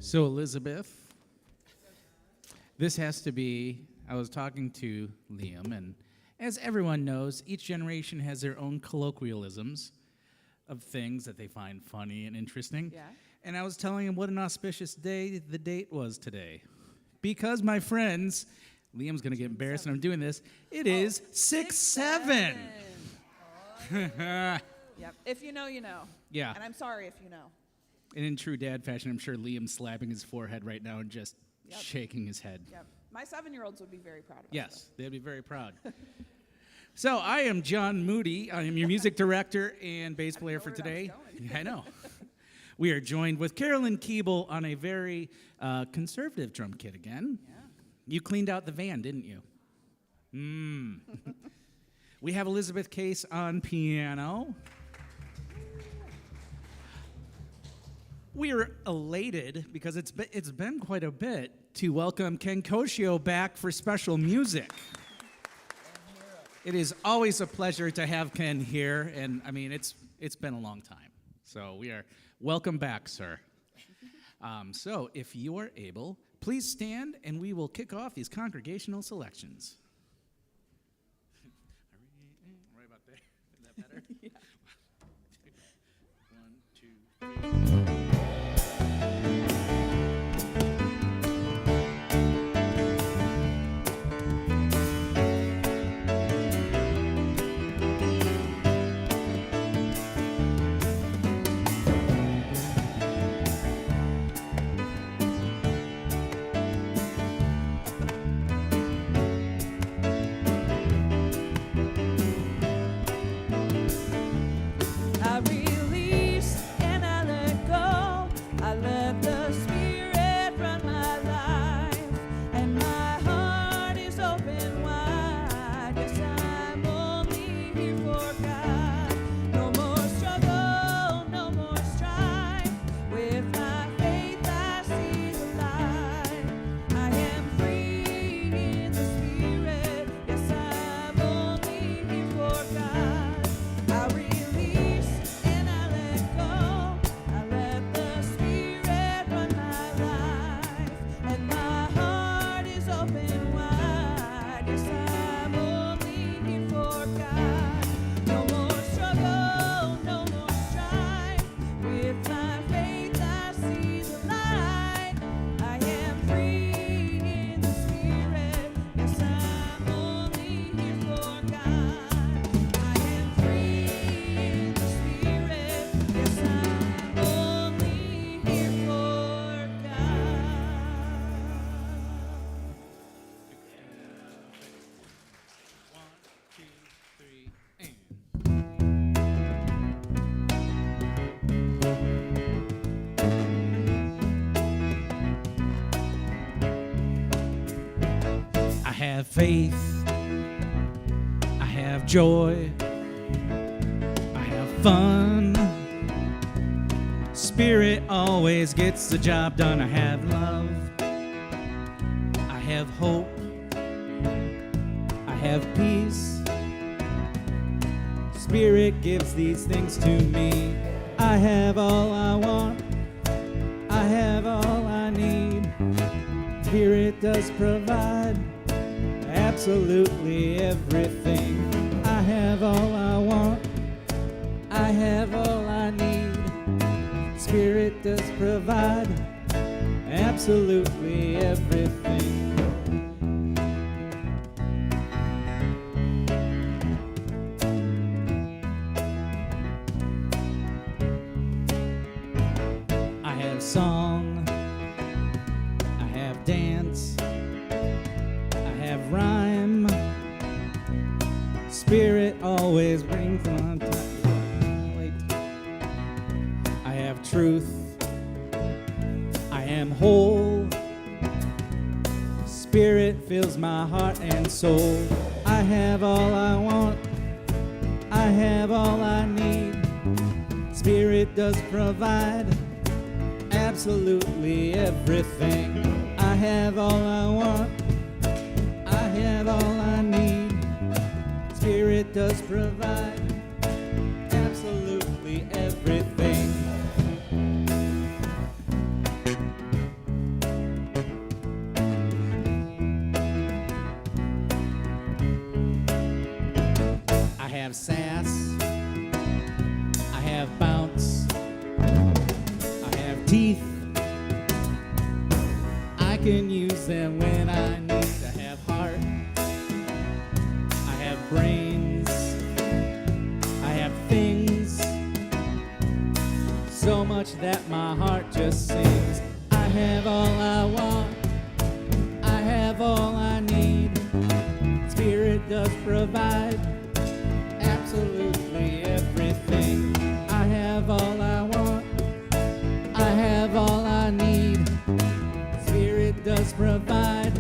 So, Elizabeth, this has to be, I was talking to Liam, and as everyone knows, each generation has their own colloquialisms of things that they find funny and interesting. Yeah. And I was telling him what an auspicious day the date was today. Because, my friends, Liam's going to get embarrassed when I'm doing this, it is 6/7. Yep. If you know, you know. Yeah. And I'm sorry if you know. And in true dad fashion, I'm sure Liam's slapping his forehead right now and just Yep. shaking his head. Yep. My 7-year-olds would be very proud of us. Yes, they'd be very proud. So I am John Moody. I am your music director and bass player for today. I know. We are joined with Carolyn Keeble on a very conservative drum kit again. Yeah. You cleaned out the van, didn't you? We have Elizabeth Case on piano. We are elated because it's been quite a bit to welcome Ken Koshio back for special music. It is always a pleasure to have Ken here, and I mean it's been a long time. So we are welcome back, sir. So if you are able, please stand, and we will kick off these congregational selections. Right about there. Is that better? Yeah. 1, 2, 3. I release and I let go. I let the Spirit run my life, and my heart is open wide. Yes, I'm only here for God. No more struggle, no more strife. With my faith, I see the light. I am free in the Spirit. Yes, I'm only here for God. I release and I let go. I let the Spirit run my life, and my heart is open wide. Yes, I'm only here for God. No more struggle, no more strife. With my faith, I see the light. I am free in the Spirit. Yes, I'm only here for God. I am free in the Spirit. Yes, I'm only here for God. 1, 2, 3, and. I have faith, I have joy, I have fun. Spirit always gets the job done. I have love, I have hope, I have peace. Spirit gives these things to me. I have all I want, I have all I need. Spirit does provide absolutely everything. I have all I want, I have all I need. Spirit does provide absolutely everything. I have song, I have dance, I have rhyme. Spirit always brings them on time. Wait. I have truth, I am whole. Spirit fills my heart and soul. I have all I want, I have all I need. Spirit does provide absolutely everything. I have all I want, I have all I need. Spirit does provide absolutely everything. have sass, I have bounce, I have teeth. I can use them when I need. I have heart, I have brains, I have things, so much that my heart just sings. I have all I want, I have all I need. Spirit does provide absolutely everything. I have all I want, I have all I need. Spirit does provide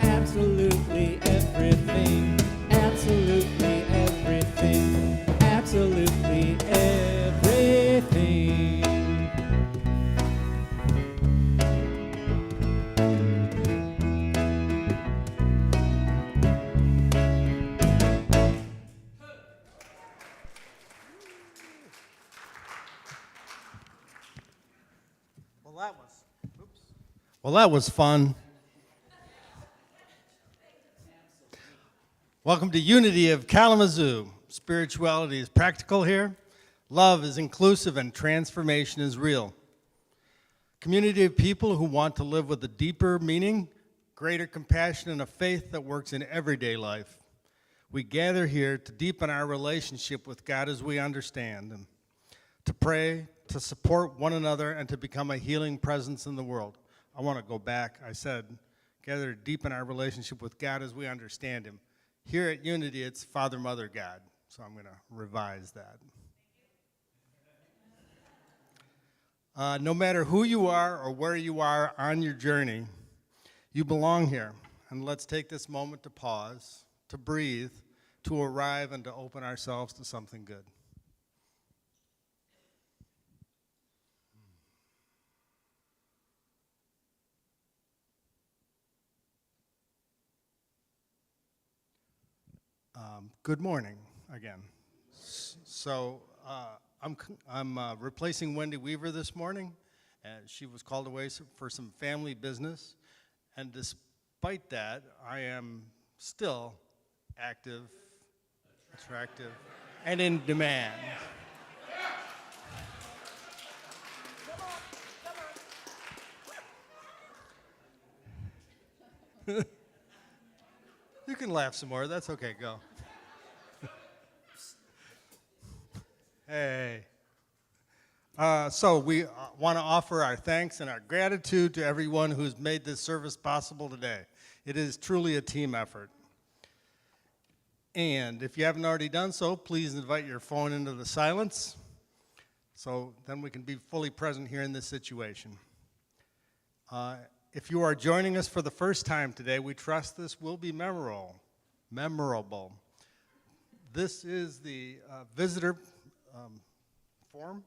absolutely everything, absolutely everything, absolutely everything. Well, that was fun. Welcome to Unity of Kalamazoo. Spirituality is practical here. Love is inclusive and transformation is real. Community of people who want to live with a deeper meaning, greater compassion, and a faith that works in everyday life. We gather here to deepen our relationship with God as we understand Him, to pray, to support one another, and to become a healing presence in the world. I want to go back. I said, gather to deepen our relationship with God as we understand Him. Here at Unity, it's Father, Mother, God. So I'm going to revise that. No matter who you are or where you are on your journey, you belong here. And let's take this moment to pause, to breathe, to arrive, and to open ourselves to something good. Good morning again. So I'm replacing Wendy Weaver this morning. She was called away for some family business. And despite that, I am still active, attractive, and in demand. You can laugh some more. That's okay. Go. Hey. So we want to offer our thanks and our gratitude to everyone who's made this service possible today. It is truly a team effort. And if you haven't already done so, please invite your phone into the silence so then we can be fully present here in this situation. If you are joining us for the first time today, we trust this will be memorable. This is the visitor form,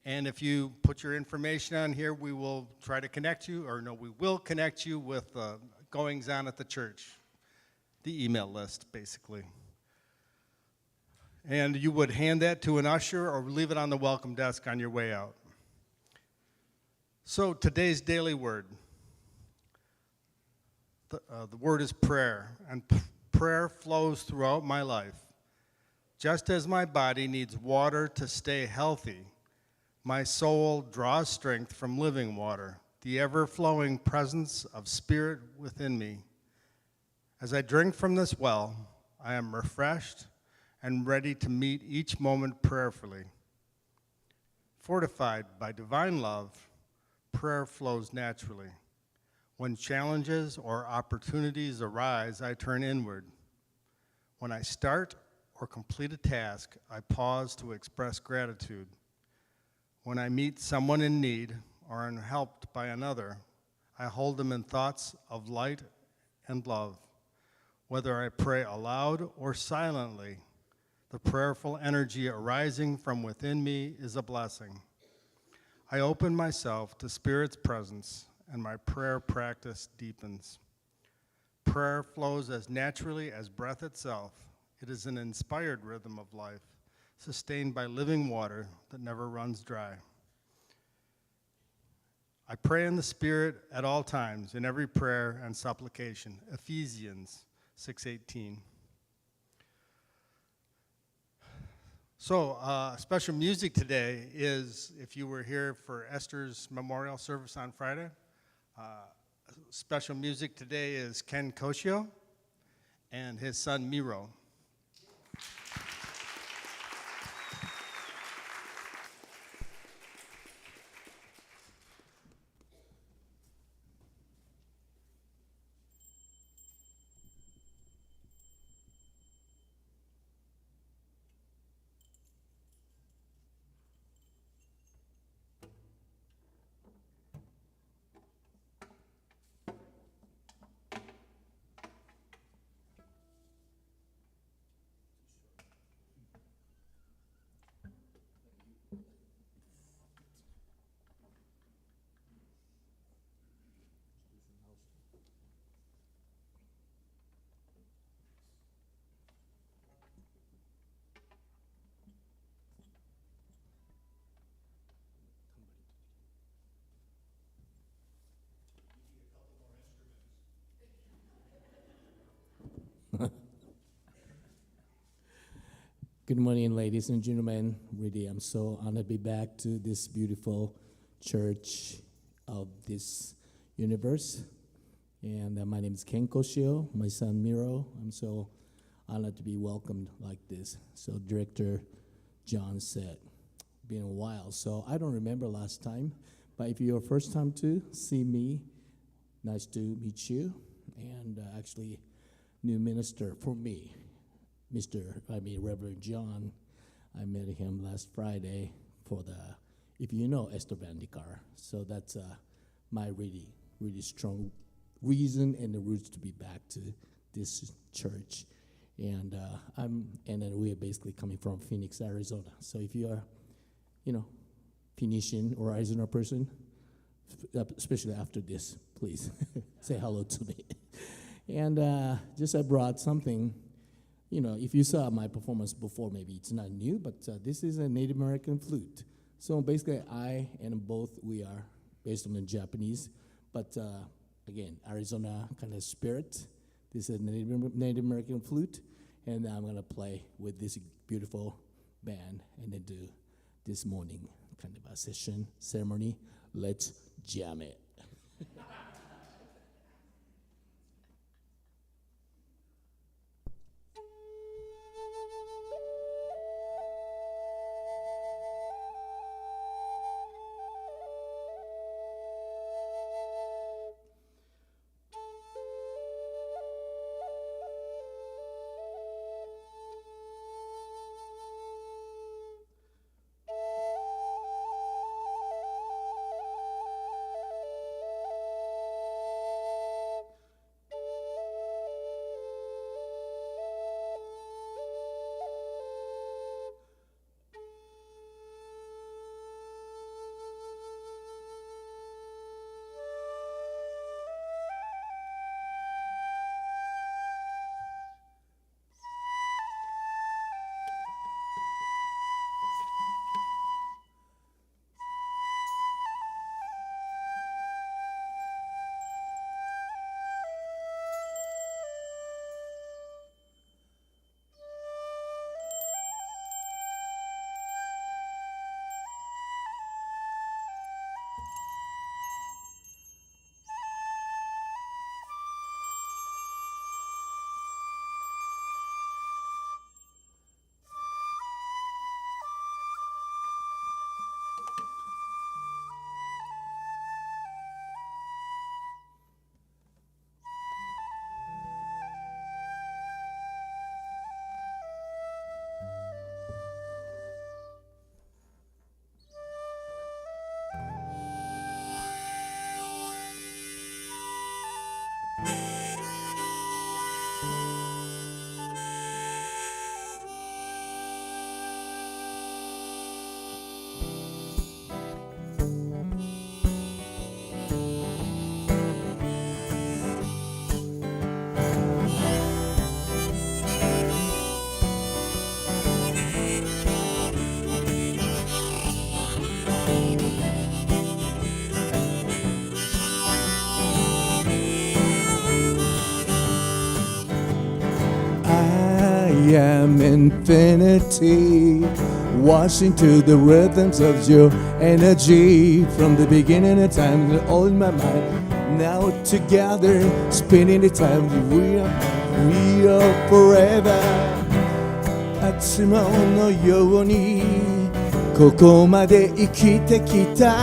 and if you put your information on here, we will try to connect you, we will connect you with goings on at the church, the email list, basically. And you would hand that to an usher or leave it on the welcome desk on your way out. So today's daily word. The word is prayer, and prayer flows throughout my life. Just as my body needs water to stay healthy, my soul draws strength from living water, the ever-flowing presence of Spirit within me. As I drink from this well, I am refreshed and ready to meet each moment prayerfully. Fortified by divine love, prayer flows naturally. When challenges or opportunities arise, I turn inward. When I start or complete a task, I pause to express gratitude. When I meet someone in need or am helped by another, I hold them in thoughts of light and love. Whether I pray aloud or silently, the prayerful energy arising from within me is a blessing. I open myself to Spirit's presence, and my prayer practice deepens. Prayer flows as naturally as breath itself. It is an inspired rhythm of life, sustained by living water that never runs dry. I pray in the Spirit at all times, in every prayer and supplication. Ephesians 6:18. Special music today is, if you were here for Esther's memorial service on Friday, special music today is Ken Koshio and his son Miro. Good morning, ladies and gentlemen. Really, I'm so honored to be back to this beautiful church of this universe. And my name is Ken Koshio, my son Miro. I'm so honored to be welcomed like this. So Director John said, been a while. So I don't remember last time, but if you're first time to see me, nice to meet you. And actually, new minister for me. Reverend John, I met him last Friday for if you know Esther Vandikar. So that's my really, really strong reason and the roots to be back to this church. And and then we are basically coming from Phoenix, Arizona. So if you are, Phoenician or Arizona person, especially after this, please say hello to me. And I brought something. If you saw my performance before, maybe it's not new, but this is a Native American flute. So basically, we are based on the Japanese, but again, Arizona kind of spirit. This is a Native American flute, and I'm gonna play with this beautiful band and then do this morning kind of a session ceremony. Let's jam it. am infinity, washing to the rhythms of your energy from the beginning of time, all in my mind. Now together, spinning the time, we are forever. 集まうのようにここまで生きてきた。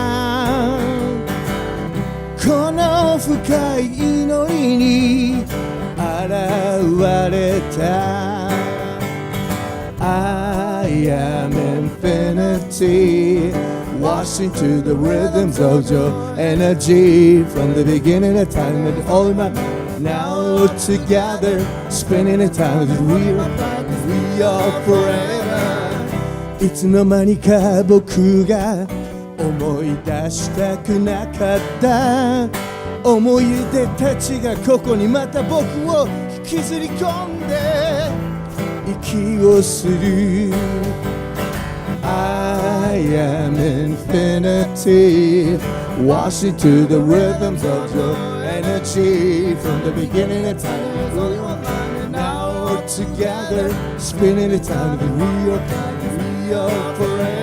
この深い祈りに現れた。I am infinity, washing to the rhythms of your energy from the beginning of time and all in my mind. Now together, spinning the time, we are forever. いつの間にか僕が思い出したくなかった思い出たちがここにまた僕を引きずり込んで息をする。I am infinity, washing to the rhythms of your energy from the beginning of time. Now together, spinning the time, we are forever.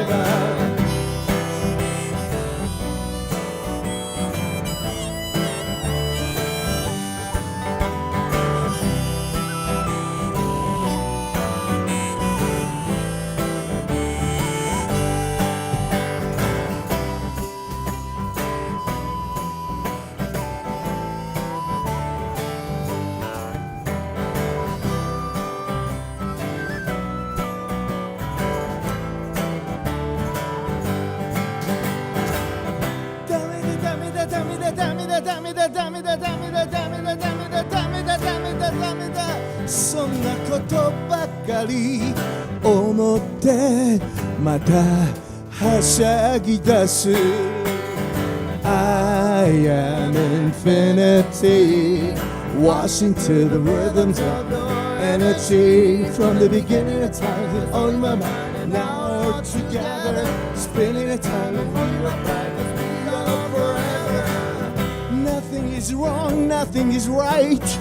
そんなことばかり思ってまたはしゃぎ出す。I am infinity, washing to the rhythms of energy from the beginning of time on my mind. Now together, spinning a time, we are forever. Nothing is wrong, nothing is right.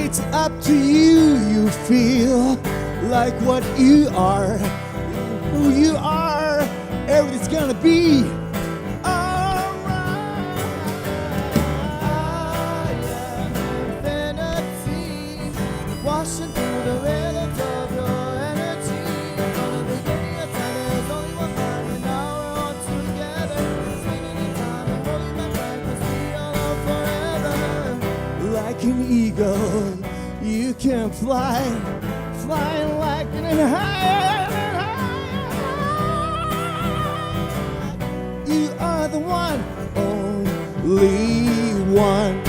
It's up to you, you feel like what you are, who you are, everything's gonna be alright. I am infinity, washing through the rhythms of your energy. From the beginning of time, there's only one mind, and now we're all together, singing in time and holding my breath, 'cause we are all forever. Like an eagle, you can fly, flying like an higher and higher. You are the one, only one.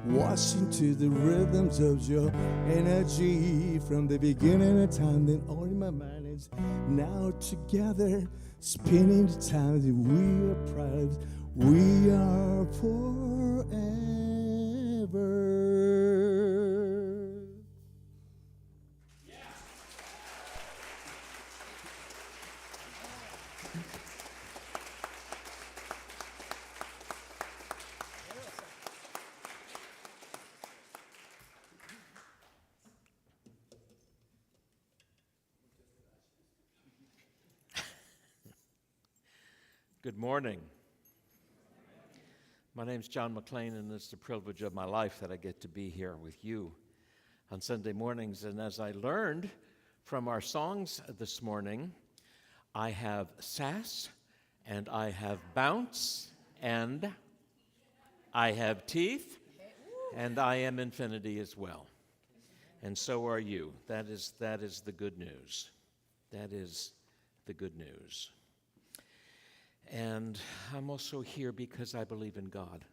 Washing to the rhythms of your energy from the beginning of time, then all in my mind is now together, spinning the time that we are proud, we are forever. Good morning. My name's John McLean, and it's the privilege of my life that I get to be here with you on Sunday mornings. And as I learned from our songs this morning, I have sass, and I have bounce, and I have teeth, and I am infinity as well. And so are you. That is the good news. That is the good news. And I'm also here because I believe in God.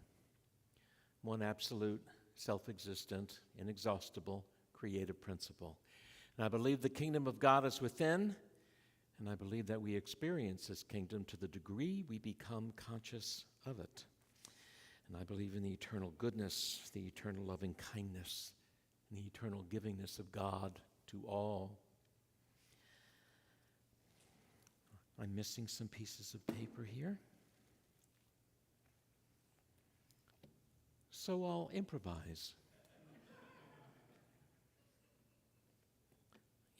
one absolute, self-existent, inexhaustible, creative principle. And I believe the kingdom of God is within, and I believe that we experience this kingdom to the degree we become conscious of it. And I believe in the eternal goodness, the eternal loving kindness, and the eternal givingness of God to all. I'm missing some pieces of paper here. So I'll improvise.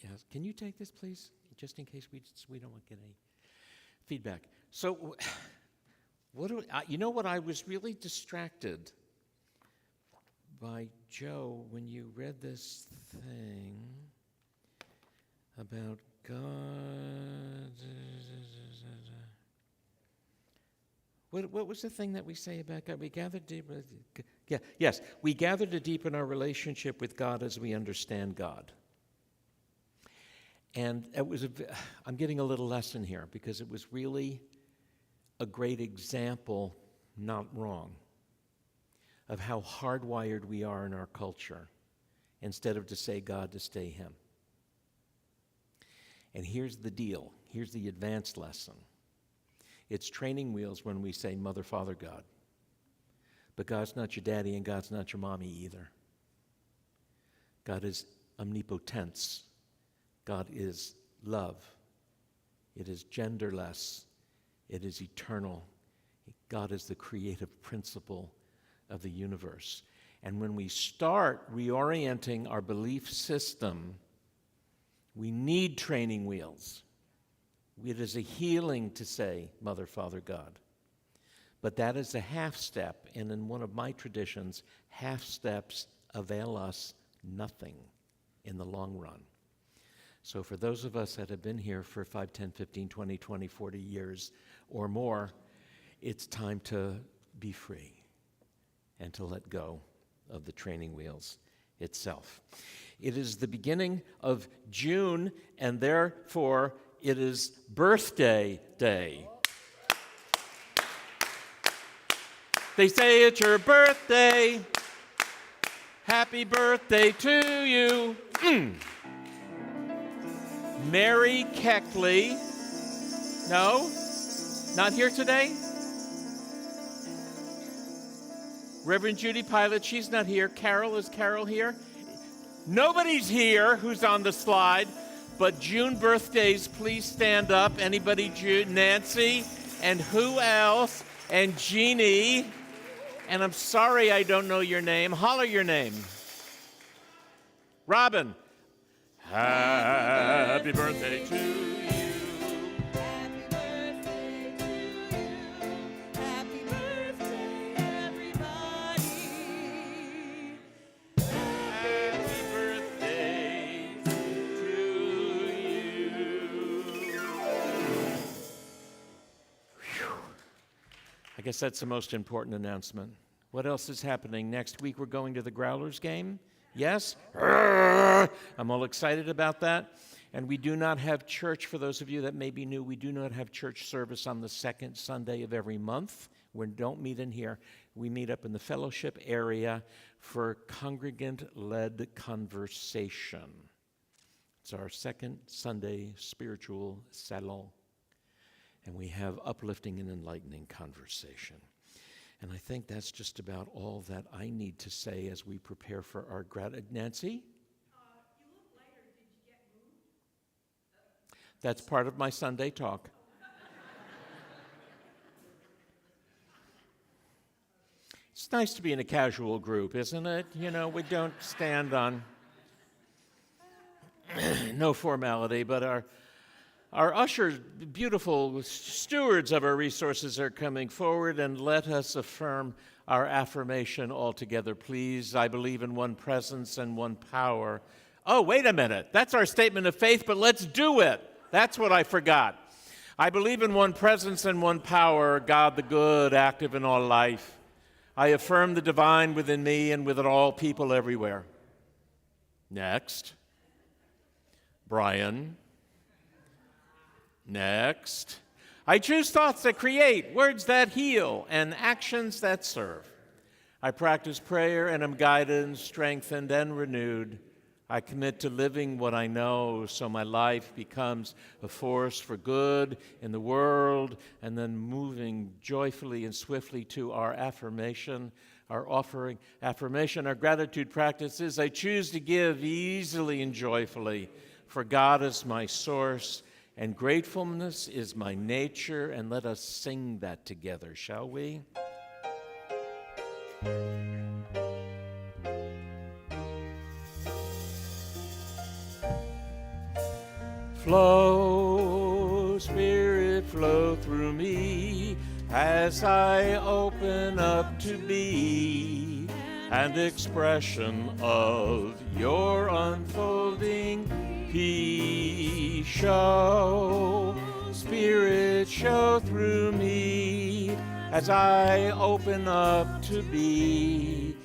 Yes, can you take this, please? Just in case we don't get any feedback. So, you know what? I was really distracted by Joe when you read this thing about God. What was the thing that we say about God? We gathered deep. Yes, we gather to deepen our relationship with God as we understand God. And I'm getting a little lesson here because it was really a great example, not wrong, of how hardwired we are in our culture, instead of to say God, to stay Him. And here's the deal. Here's the advanced lesson. It's training wheels when we say Mother, Father, God. But God's not your daddy and God's not your mommy either. God is omnipotence. God is love. It is genderless. It is eternal. God is the creative principle of the universe. And when we start reorienting our belief system, we need training wheels. It is a healing to say, Mother, Father, God. But that is a half step, and in one of my traditions, half steps avail us nothing in the long run. So for those of us that have been here for 5, 10, 15, 20, 20, 40 years or more, it's time to be free and to let go of the training wheels itself. It is the beginning of June, and therefore it is birthday day. They say it's your birthday. Happy birthday to you. Mary Keckley. No? Not here today? Reverend Judy Pilot, she's not here. Carol, is Carol here? Nobody's here who's on the slide, but June birthdays, please stand up. Anybody? Nancy, and who else? And Jeannie. And I'm sorry I don't know your name. Holler your name. Robin. Happy birthday to you. Happy birthday to you. Happy birthday, everybody. Happy birthday to you. Whew. I guess that's the most important announcement. What else is happening? Next week we're going to the Growlers game. Yes? I'm all excited about that. And we do not have church, for those of you that may be new, we do not have church service on the second Sunday of every month. We don't meet in here. We meet up in the fellowship area for congregant-led conversation. It's our second Sunday spiritual salon. And we have uplifting and enlightening conversation. And I think that's just about all that I need to say as we prepare for our Nancy? You look lighter. Did you get moved? That's part of my Sunday talk. It's nice to be in a casual group, isn't it? You know, we don't stand on no formality, but our ushers, beautiful stewards of our resources, are coming forward, and let us affirm our affirmation all together, please. I believe in one presence and one power. Oh, wait a minute. That's our statement of faith, but let's do it. That's what I forgot. I believe in one presence and one power, God the good, active in all life. I affirm the divine within me and within all people everywhere. Next. Brian. Next. I choose thoughts that create, words that heal, and actions that serve. I practice prayer and am guided, strengthened, and renewed. I commit to living what I know so my life becomes a force for good in the world, and then moving joyfully and swiftly to our affirmation, our offering affirmation, our gratitude practices. I choose to give easily and joyfully, for God is my source and gratefulness is my nature. And let us sing that together, shall we? Flow, Spirit, flow through me as I open up to be an expression of your unfolding peace. Show, Spirit, show through me as I open up to be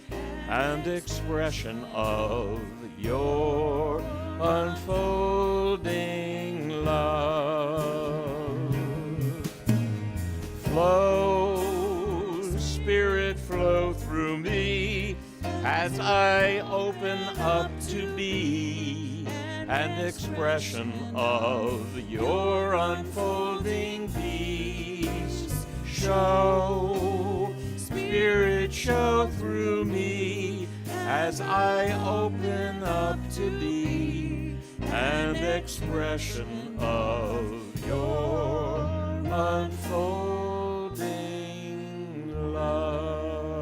an expression of your unfolding love. Flow, Spirit, flow through me as I open up to be an expression of your unfolding peace. Show, Spirit, show through me as I open up to be an expression of your unfolding love.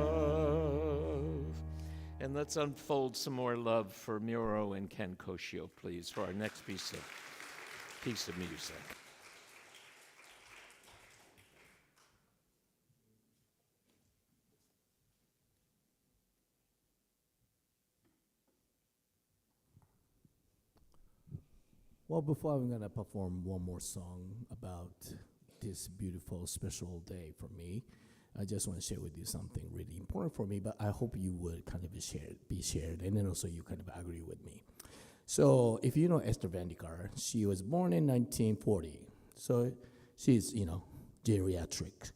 And let's unfold some more love for Muro and Ken Koshio, please, for our next piece of music. Well, before I'm going to perform one more song about this beautiful, special day for me, I just want to share with you something really important for me, but I hope you would kind of be shared, and then also you kind of agree with me. So if you know Esther Vandekar, she was born in 1940. So she's, geriatric.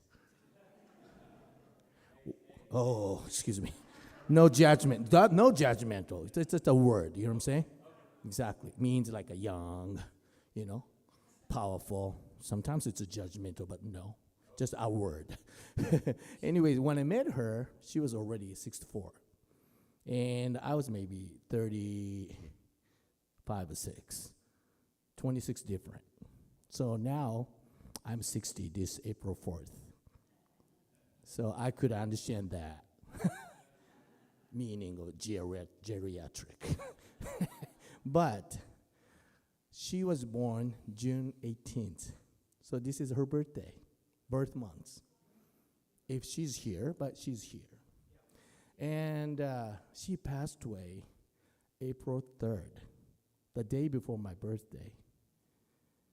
Oh, excuse me. No judgment. No judgmental. It's just a word, you know what I'm saying? Exactly. It means like a young, powerful. Sometimes it's a judgmental, but no, just a word. Anyways, when I met her, she was already 64. And I was maybe 35 or 6. 26 different. So now I'm 60 this April 4th. So I could understand that. Meaning of geriatric. But she was born June 18th. So this is her birth month. If she's here, but she's here. And she passed away April 3rd, the day before my birthday.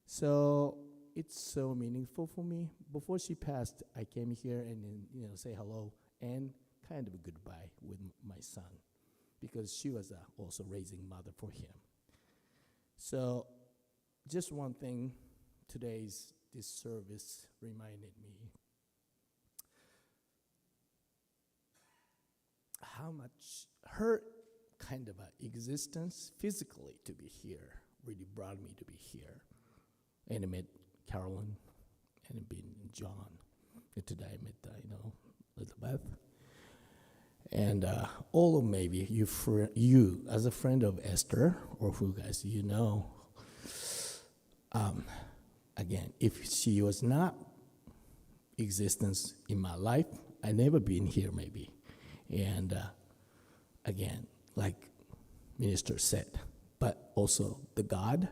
So it's so meaningful for me. Before she passed, I came here and say hello and kind of a goodbye with my son, because she was also raising mother for him. So just one thing, this service reminded me how much her kind of existence physically to be here really brought me to be here. And I met Carolyn and I met John. And today I met, Elizabeth. And all of maybe you as a friend of Esther, or who guys again, if she was not existence in my life, I never been here maybe. And again, like Minister said, but also the God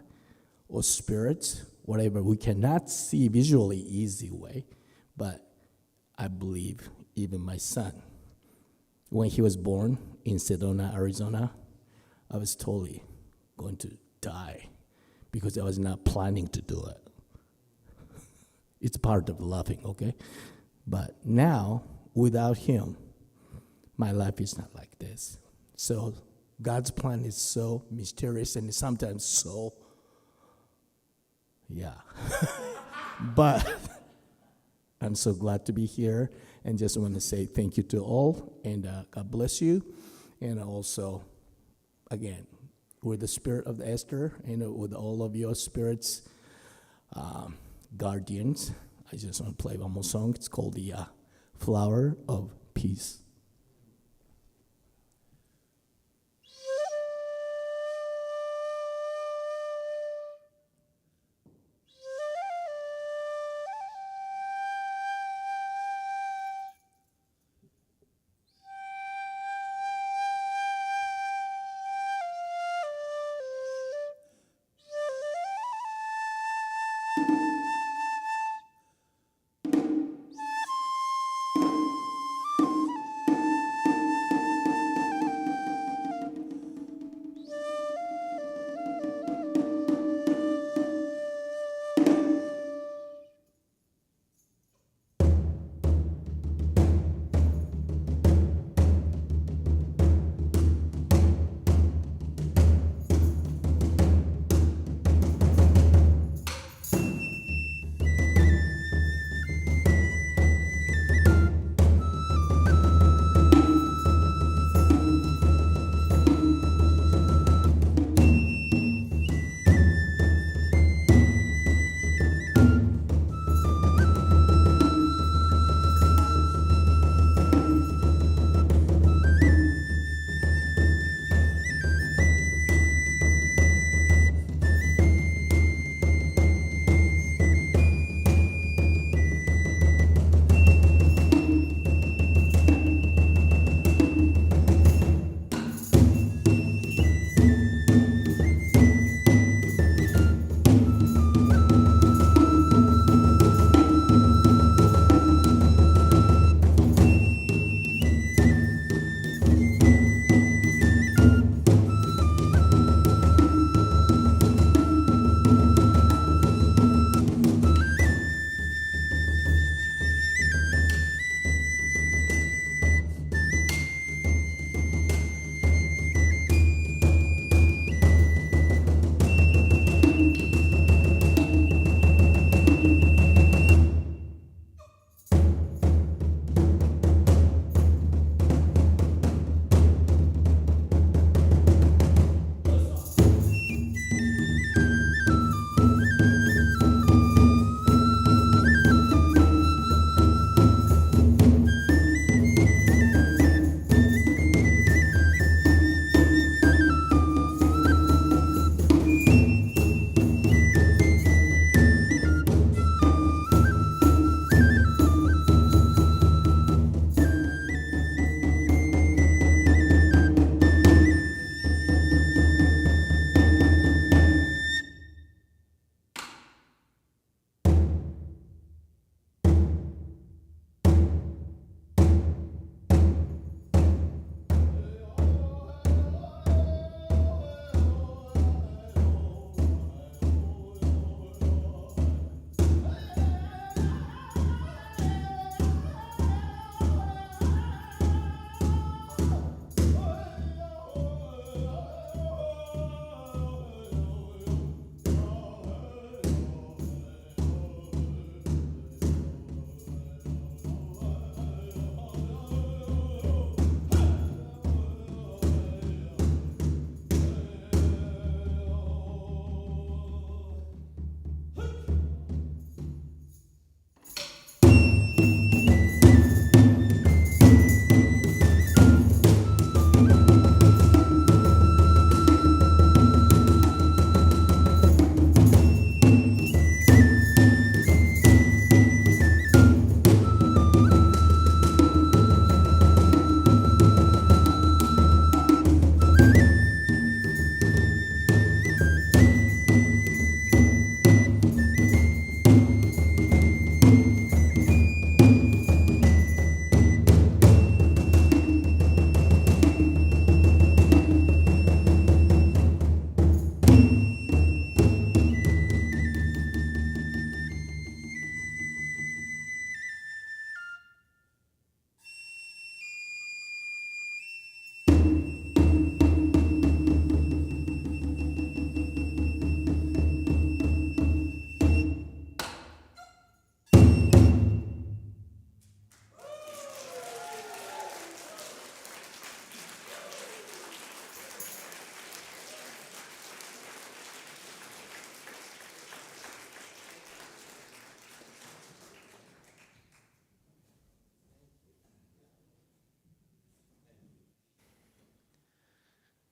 or spirits, whatever we cannot see visually easy way, but I believe even my son, when he was born in Sedona, Arizona, I was totally going to die because I was not planning to do it. It's part of loving, okay? But now, without him, my life is not like this. So God's plan is so mysterious and sometimes so, but I'm so glad to be here, and just want to say thank you to all, and God bless you. And also, again, with the spirit of Esther, and with all of your spirits, guardians, I just want to play one more song. It's called the Flower of Peace.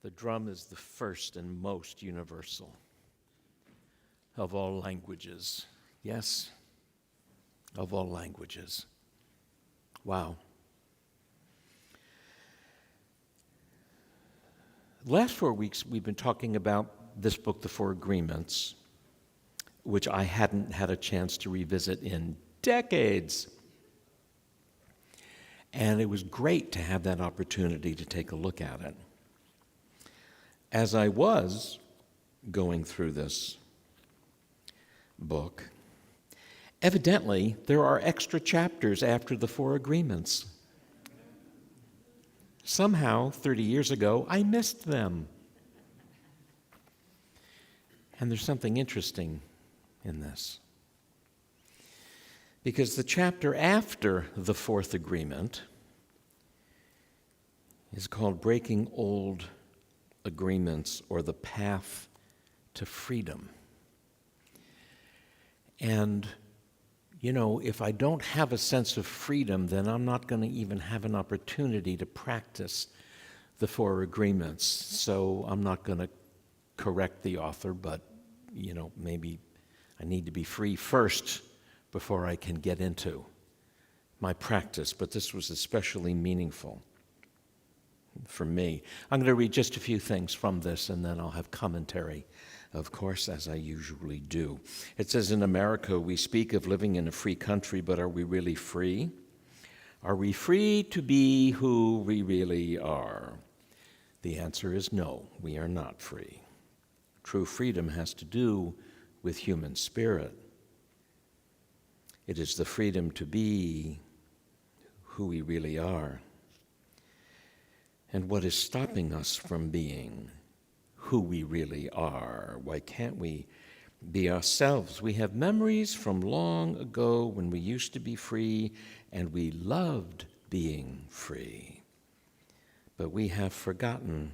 The drum is the first and most universal of all languages. Yes, of all languages. Wow. The last 4 weeks, we've been talking about this book, The Four Agreements, which I hadn't had a chance to revisit in decades. And it was great to have that opportunity to take a look at it. As I was going through this book, evidently there are extra chapters after the Four Agreements. Somehow, 30 years ago, I missed them. And there's something interesting in this. Because the chapter after the fourth agreement is called Breaking Old Agreements, or the Path to Freedom. And, you know, if I don't have a sense of freedom, then I'm not going to even have an opportunity to practice the four agreements. So I'm not going to correct the author, but, you know, maybe I need to be free first before I can get into my practice. But this was especially meaningful for me. I'm going to read just a few things from this, and then I'll have commentary, of course, as I usually do. It says, in America, we speak of living in a free country, but are we really free? Are we free to be who we really are? The answer is no, we are not free. True freedom has to do with human spirit. It is the freedom to be who we really are. And what is stopping us from being who we really are? Why can't we be ourselves? We have memories from long ago when we used to be free and we loved being free. But we have forgotten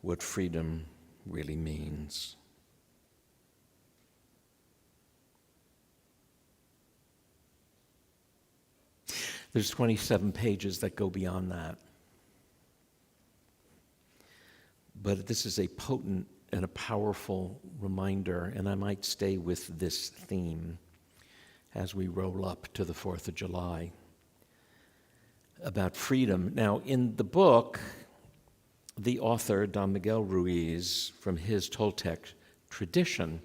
what freedom really means. There's 27 pages that go beyond that. But this is a potent and a powerful reminder, and I might stay with this theme as we roll up to the 4th of July, about freedom. Now, in the book, the author, Don Miguel Ruiz, from his Toltec tradition,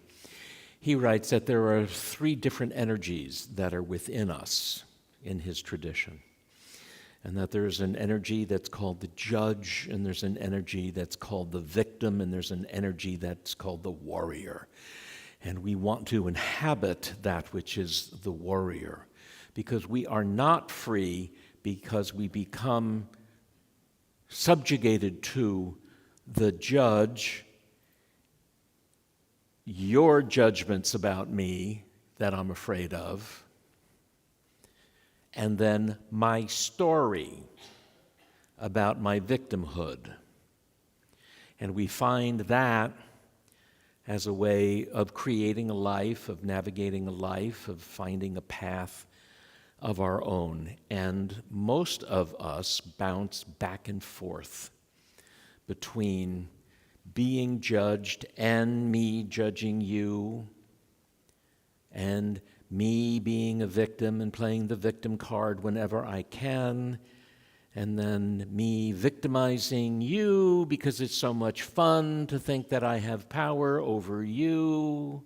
he writes that there are 3 different energies that are within us in his tradition. And that there's an energy that's called the judge, and there's an energy that's called the victim, and there's an energy that's called the warrior. And we want to inhabit that which is the warrior, because we are not free because we become subjugated to the judge, your judgments about me that I'm afraid of, and then my story about my victimhood. And we find that as a way of creating a life, of navigating a life, of finding a path of our own. And most of us bounce back and forth between being judged and me judging you, and me being a victim and playing the victim card whenever I can, and then me victimizing you because it's so much fun to think that I have power over you.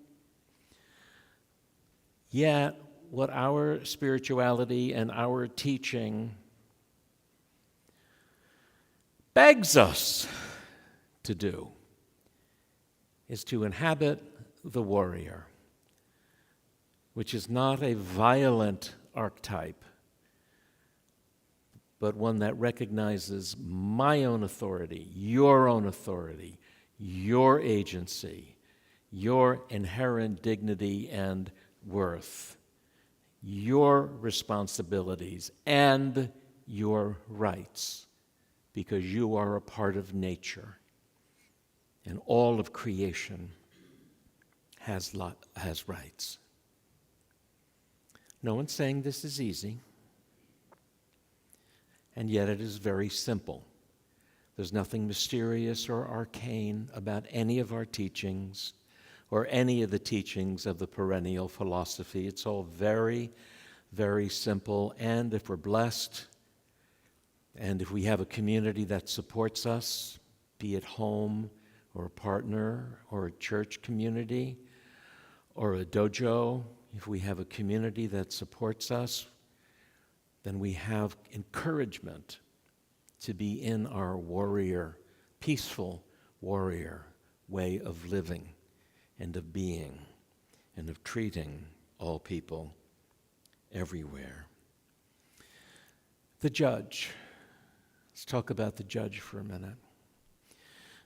Yet, what our spirituality and our teaching begs us to do is to inhabit the warrior, which is not a violent archetype, but one that recognizes my own authority, your agency, your inherent dignity and worth, your responsibilities and your rights, because you are a part of nature, and all of creation has rights. No one's saying this is easy, and yet it is very simple. There's nothing mysterious or arcane about any of our teachings or any of the teachings of the perennial philosophy. It's all very, very simple. And if we're blessed, and if we have a community that supports us, be it home or a partner or a church community or a dojo, if we have a community that supports us, then we have encouragement to be in our warrior, peaceful warrior way of living and of being and of treating all people everywhere. The judge. Let's talk about the judge for a minute.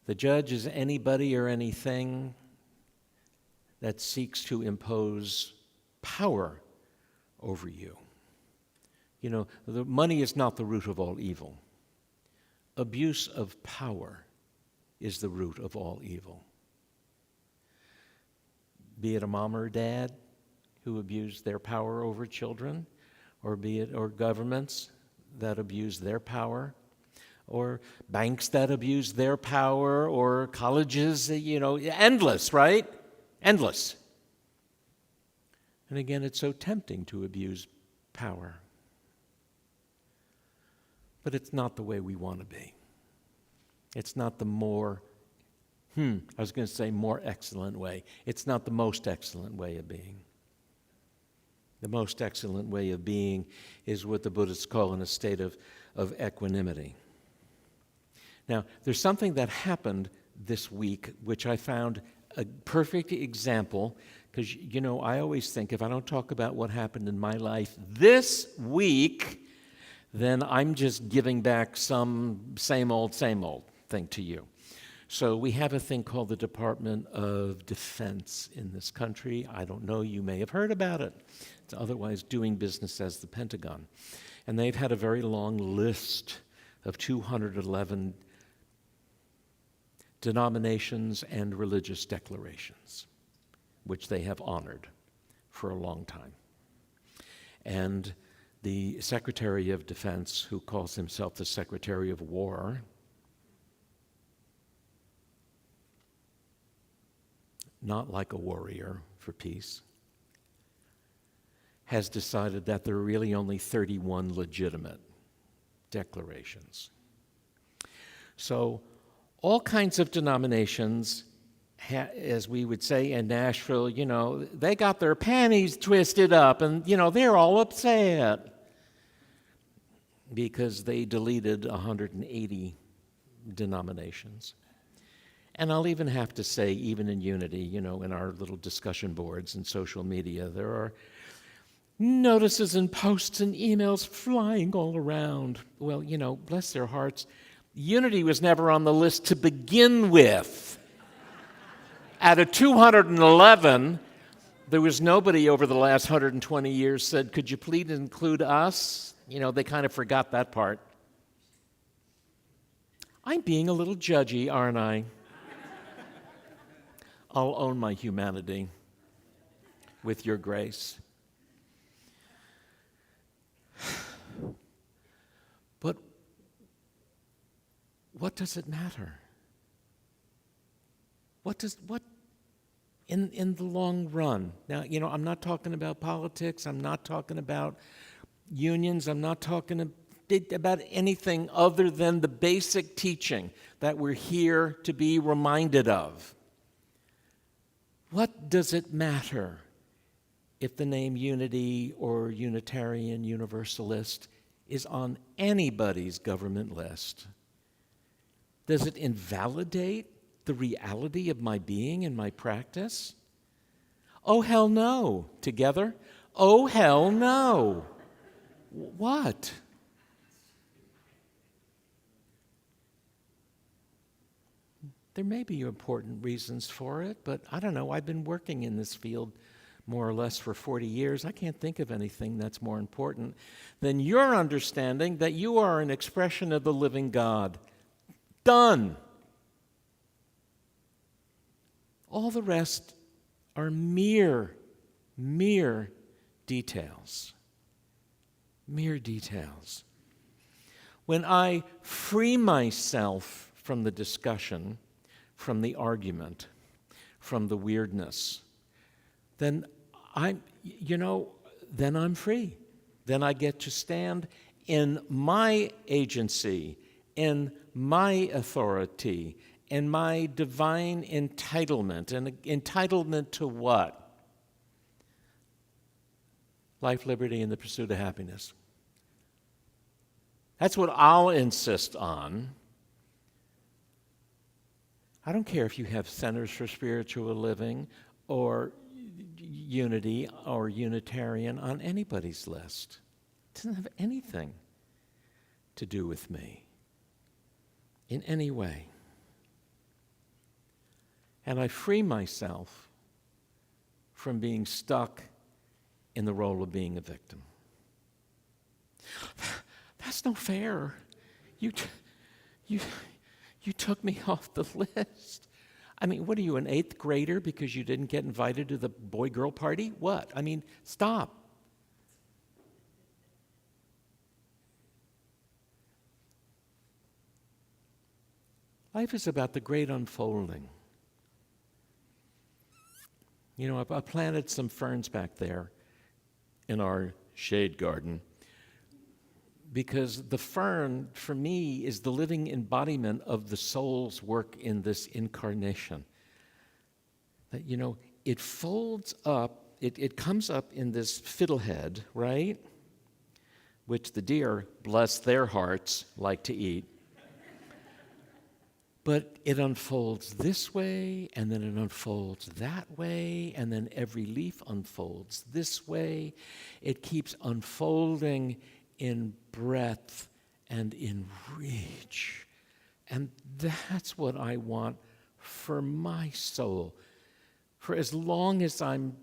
The judge is anybody or anything that seeks to impose power over you. You know, the money is not the root of all evil. Abuse of power is the root of all evil. Be it a mom or dad who abuse their power over children, or be it or governments that abuse their power, or banks that abuse their power, or colleges, endless, right? Endless. And again, it's so tempting to abuse power. But it's not the way we want to be. It's not the more excellent way. It's not the most excellent way of being. The most excellent way of being is what the Buddhists call in a state of equanimity. Now, there's something that happened this week which I found a perfect example, because, I always think if I don't talk about what happened in my life this week, then I'm just giving back some same old thing to you. So we have a thing called the Department of Defense in this country. I don't know, you may have heard about it. It's otherwise doing business as the Pentagon. And they've had a very long list of 211 denominations and religious declarations, which they have honored for a long time. And the Secretary of Defense, who calls himself the Secretary of War, not like a warrior for peace, has decided that there are really only 31 legitimate declarations. So all kinds of denominations, as we would say in Nashville, they got their panties twisted up and, they're all upset because they deleted 180 denominations. And I'll even have to say, even in Unity, in our little discussion boards and social media, there are notices and posts and emails flying all around. Well, bless their hearts, Unity was never on the list to begin with. Out of 211, there was nobody over the last 120 years said, could you please include us? They kind of forgot that part. I'm being a little judgy, aren't I? I'll own my humanity with your grace. But what does it matter? What in the long run? Now, I'm not talking about politics. I'm not talking about unions. I'm not talking about anything other than the basic teaching that we're here to be reminded of. What does it matter if the name Unity or Unitarian Universalist is on anybody's government list? Does it invalidate the reality of my being and my practice? Oh, hell no. Together? Oh, hell no. What? There may be important reasons for it, but I don't know. I've been working in this field more or less for 40 years. I can't think of anything that's more important than your understanding that you are an expression of the living God. Done. All the rest are mere details. Mere details. when I free myself from the discussion, from the argument, from the weirdness, then then I'm free. Then I get to stand in my agency, in my authority, in my divine entitlement. And entitlement to what? Life, liberty, and the pursuit of happiness. That's what I'll insist on. I don't care if you have Centers for Spiritual Living or Unity or Unitarian on anybody's list. It doesn't have anything to do with me in any way. And I free myself from being stuck in the role of being a victim. That's no fair. You took me off the list. I mean, what are you, an 8th grader because you didn't get invited to the boy-girl party? What? I mean, stop. Life is about the great unfolding. You know, I planted some ferns back there in our shade garden because the fern, for me, is the living embodiment of the soul's work in this incarnation. That, you know, it folds up, it comes up in this fiddlehead, right? Which the deer, bless their hearts, like to eat. But it unfolds this way, and then it unfolds that way, and then every leaf unfolds this way. It keeps unfolding in breadth and in reach. And that's what I want for my soul. For as long as I'm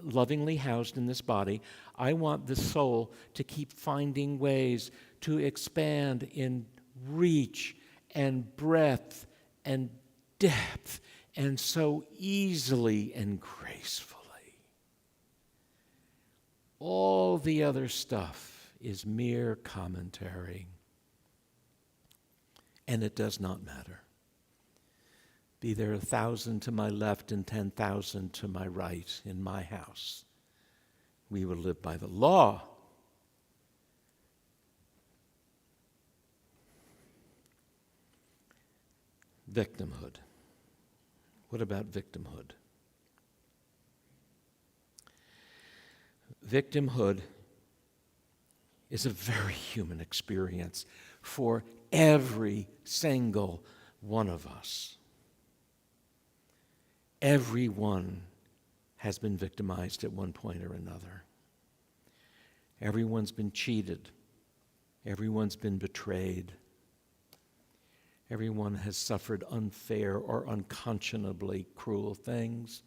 lovingly housed in this body, I want the soul to keep finding ways to expand in reach and breadth and depth and so easily and gracefully. All the other stuff is mere commentary, and it does not matter. Be there 1,000 to my left and 10,000 to my right in my house. We will live by the law. Victimhood. What about victimhood? Victimhood is a very human experience for every single one of us. Everyone has been victimized at one point or another. Everyone's been cheated. Everyone's been betrayed. Everyone has suffered unfair or unconscionably cruel things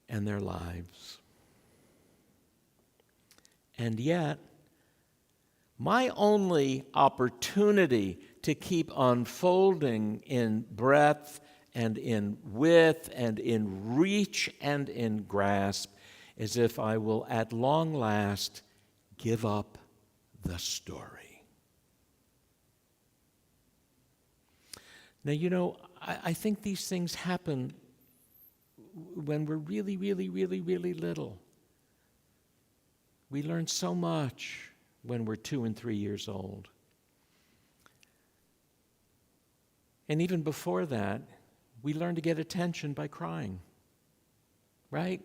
in their lives. And yet, my only opportunity to keep unfolding in breadth and in width and in reach and in grasp is if I will at long last give up the story. Now, you know, I think these things happen when we're really, really, really, really little. We learn so much when we're 2 and 3 years old. And even before that, we learn to get attention by crying, right?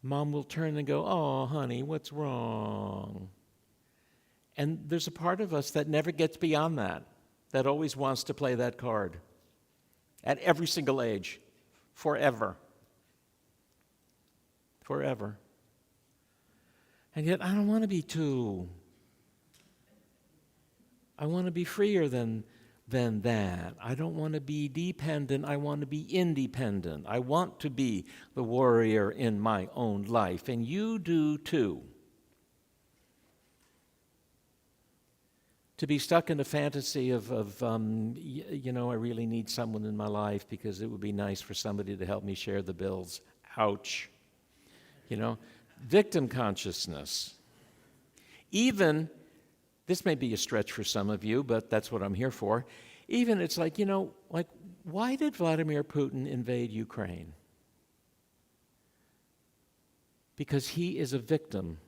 Mom will turn and go, "Oh, honey, what's wrong?" And there's a part of us that never gets beyond that always wants to play that card at every single age, forever. Forever. And yet, I don't want to be 2. I want to be freer than that. I don't want to be dependent. I want to be independent. I want to be the warrior in my own life, and you do too. To be stuck in a fantasy of I really need someone in my life because it would be nice for somebody to help me share the bills. Ouch. You know, victim consciousness. Even, this may be a stretch for some of you, but that's what I'm here for. Even it's like, like, why did Vladimir Putin invade Ukraine? Because he is a victim.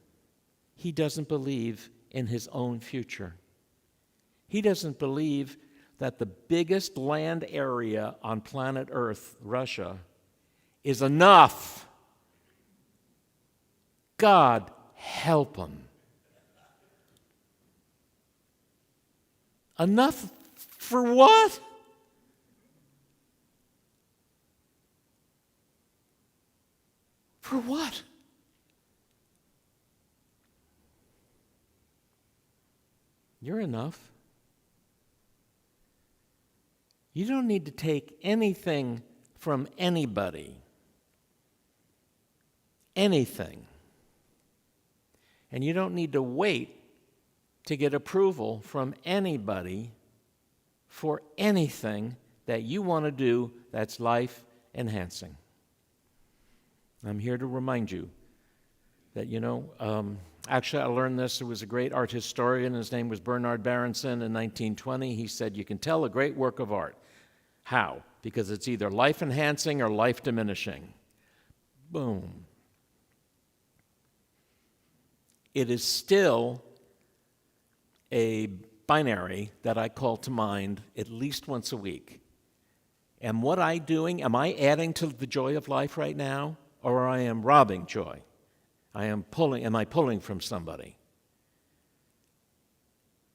He doesn't believe in his own future. He doesn't believe that the biggest land area on planet Earth, Russia, is enough. God help him. Enough for what? For what? You're enough. You don't need to take anything from anybody. Anything. And you don't need to wait to get approval from anybody for anything that you want to do that's life enhancing. I'm here to remind you that, actually I learned this. There was a great art historian. His name was Bernard Berenson in 1920. He said, you can tell a great work of art. How? Because it's either life enhancing or life diminishing. Boom. It is still a binary that I call to mind at least once a week. And what I doing, am I adding to the joy of life right now, or I am robbing joy? Am I pulling from somebody?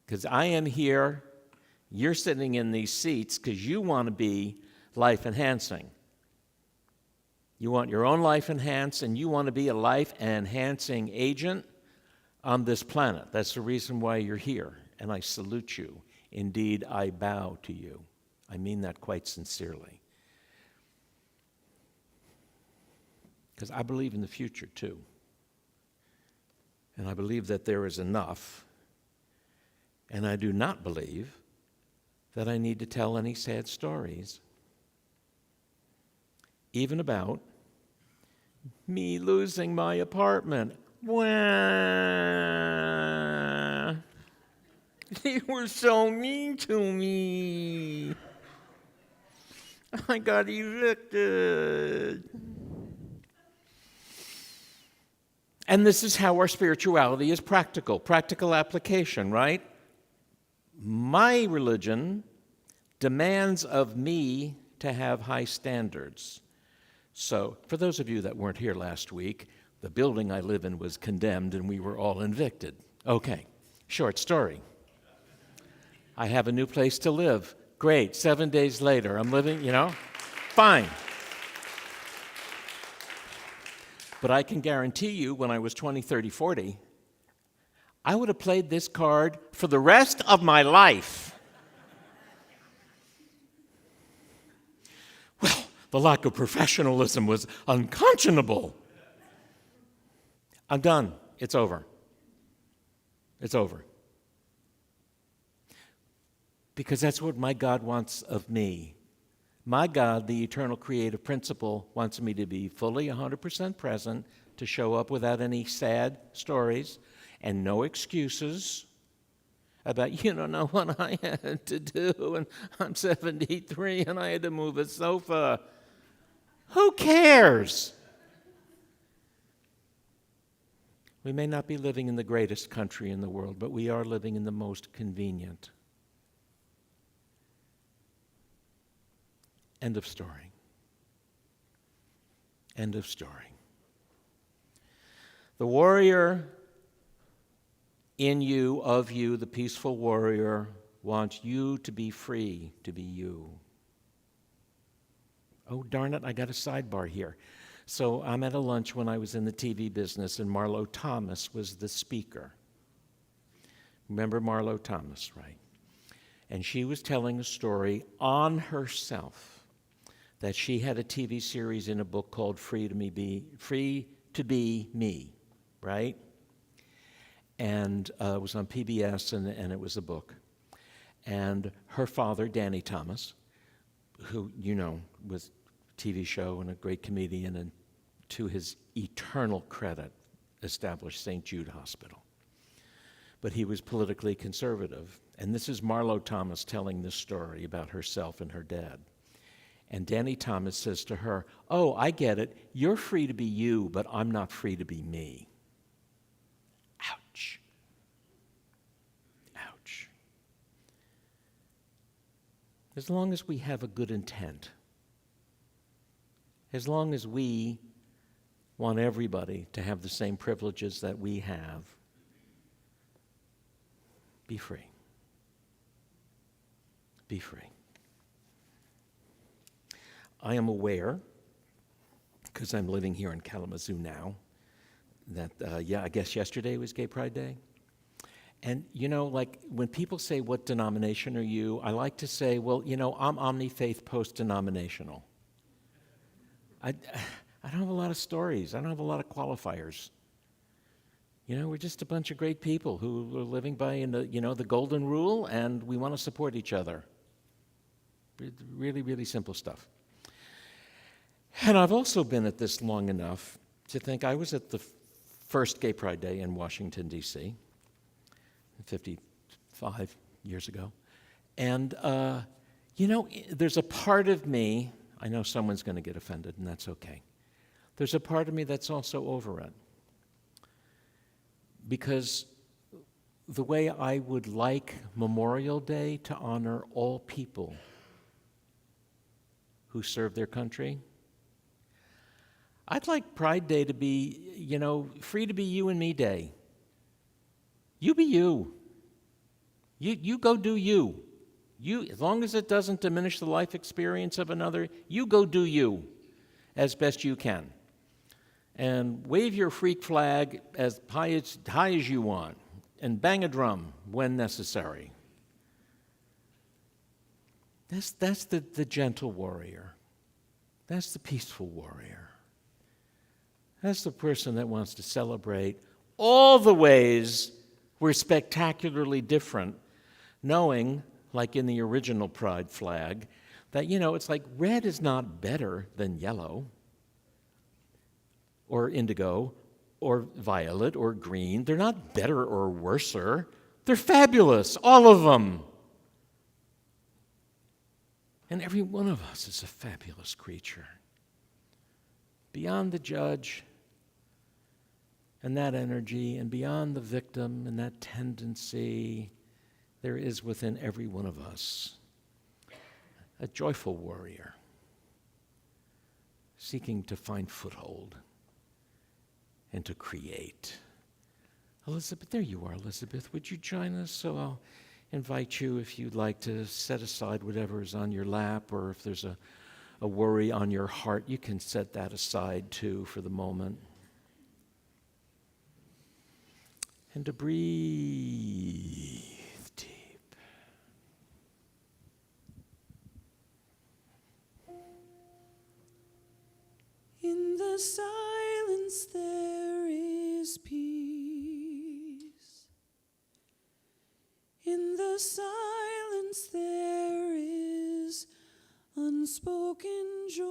Because I am here, you're sitting in these seats because you want to be life enhancing. You want your own life enhanced, and you want to be a life enhancing agent on this planet. That's the reason why you're here, and I salute you. Indeed, I bow to you. I mean that quite sincerely. Because I believe in the future, too. And I believe that there is enough. And I do not believe that I need to tell any sad stories, even about me losing my apartment. Wah. They were so mean to me. I got evicted. And this is how our spirituality is practical application, right? My religion demands of me to have high standards. So, for those of you that weren't here last week, the building I live in was condemned and we were all evicted. Okay, short story. I have a new place to live. Great, 7 days later, I'm living, fine. But I can guarantee you, when I was 20, 30, 40, I would have played this card for the rest of my life. Well, the lack of professionalism was unconscionable. I'm done. It's over. It's over. Because that's what my God wants of me. My God, the eternal creative principle, wants me to be fully 100% present, to show up without any sad stories and no excuses about, you don't know what I had to do, and I'm 73 and I had to move a sofa. Who cares? We may not be living in the greatest country in the world, but we are living in the most convenient. End of story. End of story. The warrior in you, of you, the peaceful warrior, wants you to be free to be you. Oh, darn it, I got a sidebar here. So I'm at a lunch when I was in the TV business, and Marlo Thomas was the speaker. Remember Marlo Thomas, right? And she was telling a story on herself, that she had a TV series in a book called Free to Be Me, right? And it was on PBS, and it was a book. And her father, Danny Thomas, who, was a TV show and a great comedian, and to his eternal credit, established St. Jude Hospital. But he was politically conservative. And this is Marlo Thomas telling this story about herself and her dad. And Danny Thomas says to her, "Oh, I get it. You're free to be you, but I'm not free to be me." Ouch. Ouch. As long as we have a good intent, as long as we want everybody to have the same privileges that we have, be free. Be free. I am aware, because I'm living here in Kalamazoo now, that, I guess yesterday was Gay Pride Day. And, like when people say, "What denomination are you?" I like to say, well, I'm omni-faith post-denominational. I don't have a lot of stories. I don't have a lot of qualifiers. We're just a bunch of great people who are living by, the golden rule, and we want to support each other. Really, really simple stuff. And I've also been at this long enough to think I was at the first Gay Pride Day in Washington, D.C., 55 years ago. And, there's a part of me, I know someone's going to get offended, and that's okay. There's a part of me that's also over it. Because the way I would like Memorial Day to honor all people who serve their country, I'd like Pride Day to be, free to be you and me day. You be you. You go do you. As long as it doesn't diminish the life experience of another, you go do you as best you can. And wave your freak flag as high as you want, and bang a drum when necessary. That's the gentle warrior. That's the peaceful warrior. That's the person that wants to celebrate all the ways we're spectacularly different, knowing, like in the original Pride flag, that, it's like red is not better than yellow, or indigo, or violet, or green. They're not better or worser. They're fabulous, all of them. And every one of us is a fabulous creature. Beyond the judge and that energy, and beyond the victim and that tendency, there is within every one of us a joyful warrior seeking to find foothold and to create. Elizabeth, there you are, Elizabeth. Would you join us? So I'll invite you, if you'd like to set aside whatever is on your lap, or if there's a worry on your heart, you can set that aside too for the moment. And to breathe deep. In the silence there is peace. In the silence there is unspoken joy.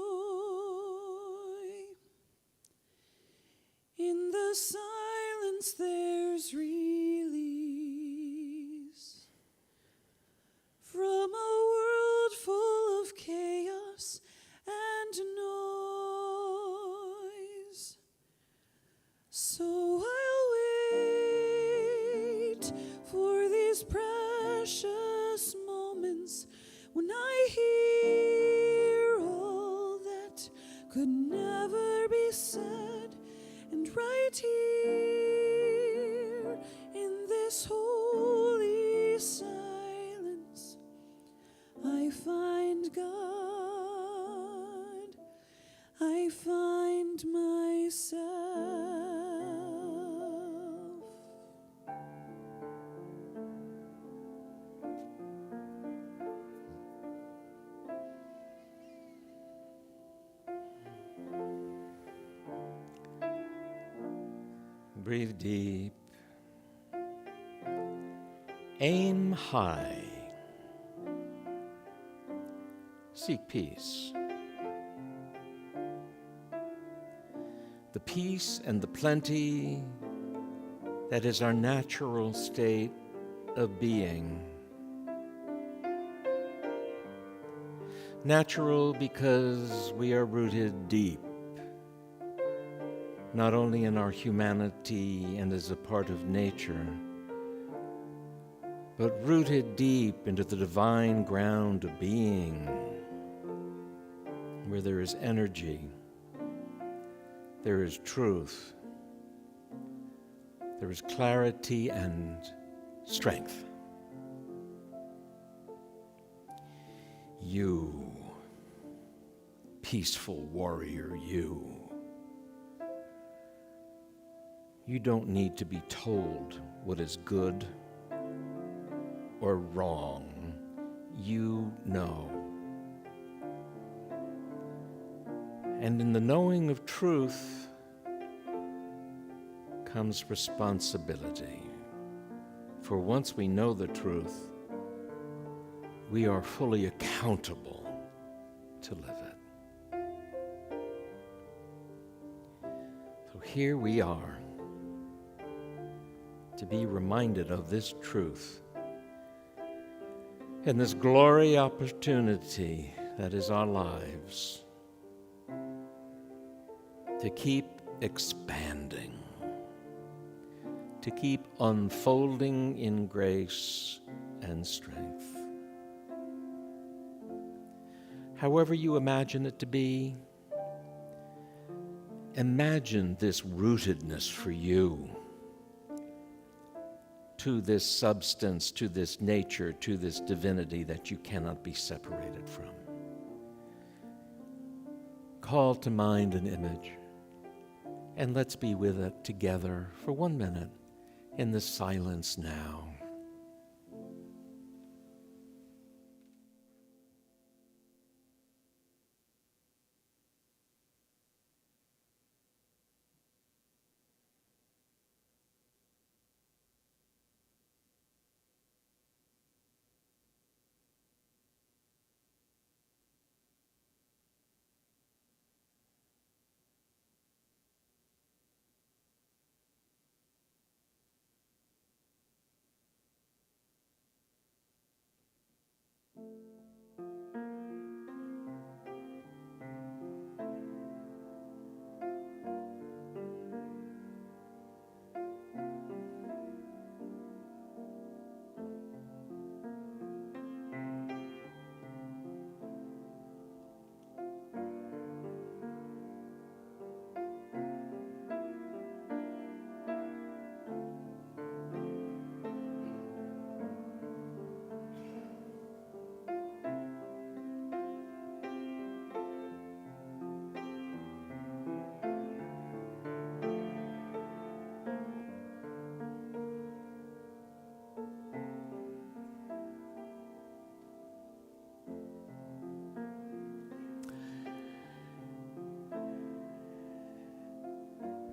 In the silence there's release from a world full of chaos and noise. So I'll wait for these precious moments when I hear all that could never be said, and right here in this holy silence I find God, I find myself. Breathe deep. Aim high. Seek peace. the peace and the plenty that is our natural state of being. Natural because we are rooted deep, not only in our humanity and as a part of nature, but rooted deep into the divine ground of being, where there is energy, there is truth, there is clarity and strength. You, peaceful warrior, you don't need to be told what is good or wrong. You know. And in the knowing of truth comes responsibility. For once we know the truth, we are fully accountable to live it. So here we are, to be reminded of this truth and this glory opportunity that is our lives, to keep expanding, to keep unfolding in grace and strength. However you imagine it to be, imagine this rootedness for you to this substance, to this nature, to this divinity that you cannot be separated from. Call to mind an image, and let's be with it together for 1 minute in the silence now.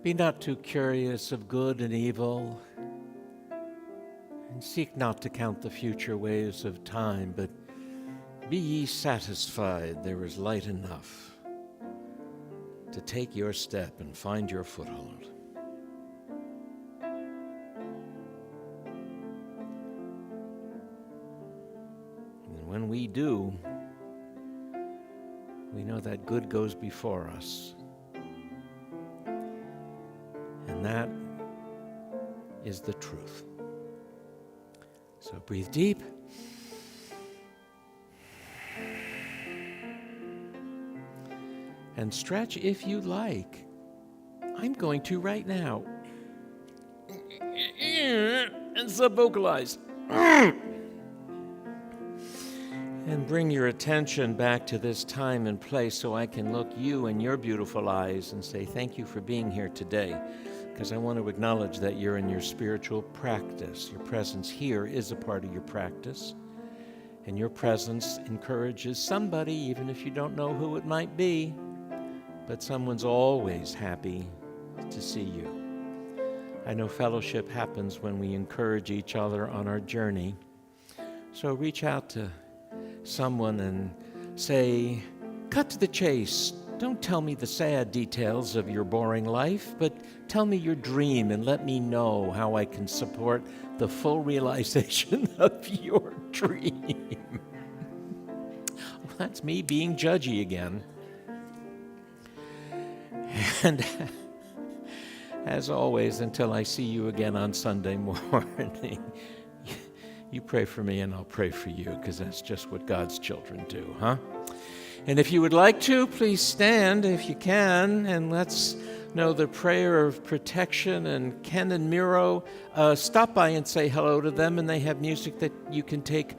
Be not too curious of good and evil, and seek not to count the future ways of time, but be ye satisfied there is light enough to take your step and find your foothold. And when we do, we know that good goes before us. And that is the truth. So breathe deep. And stretch if you like. I'm going to right now. And sub-vocalize. And bring your attention back to this time and place so I can look you in your beautiful eyes and say thank you for being here today. Because I want to acknowledge that you're in your spiritual practice. Your presence here is a part of your practice. And your presence encourages somebody, even if you don't know who it might be. But someone's always happy to see you. I know fellowship happens when we encourage each other on our journey. So reach out to someone and say, cut to the chase, Don't tell me the sad details of your boring life, but tell me your dream and let me know how I can support the full realization of your dream. Well, that's me being judgy again. And as always, until I see you again on Sunday morning, you pray for me and I'll pray for you, because that's just what God's children do, huh? And if you would like to, please stand if you can, and let's know the prayer of protection. And Ken and Miro, stop by and say hello to them, and they have music that you can take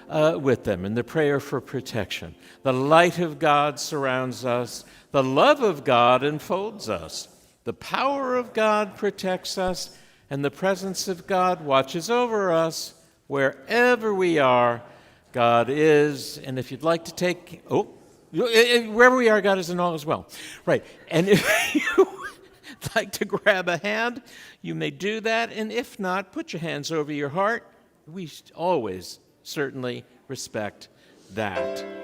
with them, and the prayer for protection. The light of God surrounds us. The love of God enfolds us. The power of God protects us, and the presence of God watches over us wherever we are. God is, and if you'd like to take, wherever we are, God is in all as well. Right, and if you would like to grab a hand, you may do that, and if not, put your hands over your heart. We always certainly respect that.